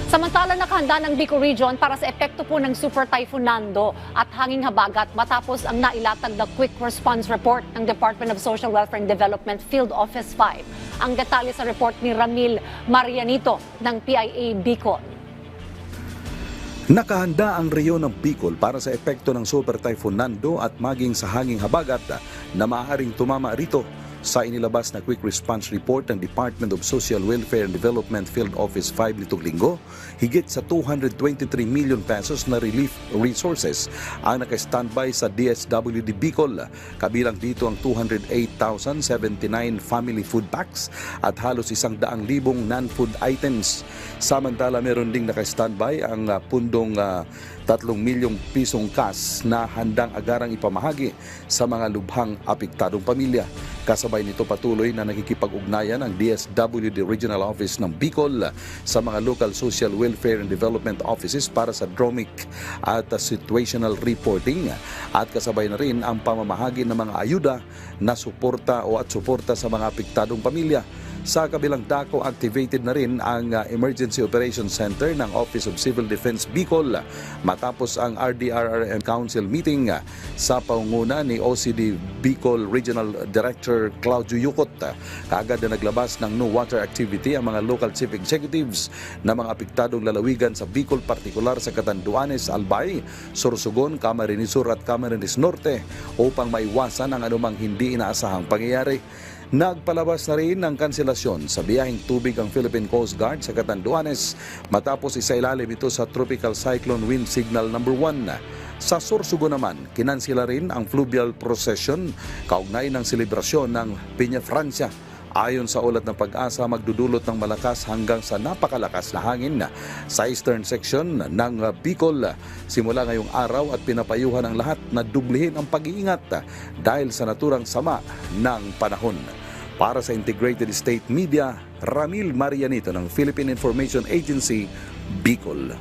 Samantala, nakahanda ng Bicol Region para sa epekto po ng Super Typhoon Nando at hanging habagat matapos ang nailatag na Quick Response Report ng Department of Social Welfare and Development Field Office 5. Ang detalye sa report ni Ramil Marianito ng PIA Bicol. Nakahanda ang rehiyon ng Bicol para sa epekto ng Super Typhoon Nando at maging sa hanging habagat na maaaring tumama rito. Sa inilabas na Quick Response Report ng Department of Social Welfare and Development Field Office 5 nitong linggo, higit sa 223 million pesos na relief resources ang naka-standby sa DSWD Bicol. Kabilang dito ang 208,079 family food packs at halos 100,000 non-food items. Samantala, meron ding naka-standby ang pundong 3 milyong pisong cash na handang agarang ipamahagi sa mga lubhang apektadong pamilya. Kasabay nito patuloy na nakikipag-ugnayan ang DSWD Regional Office ng Bicol sa mga local social welfare and development offices para sa DROMIC at situational reporting, at kasabay na rin ang pamamahagi ng mga ayuda na suporta sa mga apektadong pamilya. Sa kabilang dako, activated na rin ang Emergency Operations Center ng Office of Civil Defense Bicol matapos ang RDRRM Council meeting sa pangunguna ni OCD Bicol Regional Director Claudio Yucot. Kaagad na naglabas ng no water activity ang mga local chief executives na mga apektadong lalawigan sa Bicol, partikular sa Catanduanes, Albay, Sorsogon, Camarines Sur at Camarines Norte upang maiwasan ang anumang hindi inaasahang pangyayari. Nagpalabas na rin ng kanselasyon sa biyaheng tubig ang Philippine Coast Guard sa Catanduanes matapos isailalim ito sa Tropical Cyclone Wind Signal number 1. Sa Sorsogon naman, kinansela rin ang fluvial procession kaugnay ng selebrasyon ng Peña Francia. Ayon sa ulat ng Pag-asa, magdudulot ng malakas hanggang sa napakalakas na hangin sa eastern section ng Bicol simula ngayong araw, at pinapayuhan ang lahat na dublihin ang pag-iingat dahil sa naturang sama ng panahon. Para sa Integrated State Media, Ramil Marianito ng Philippine Information Agency, Bicol.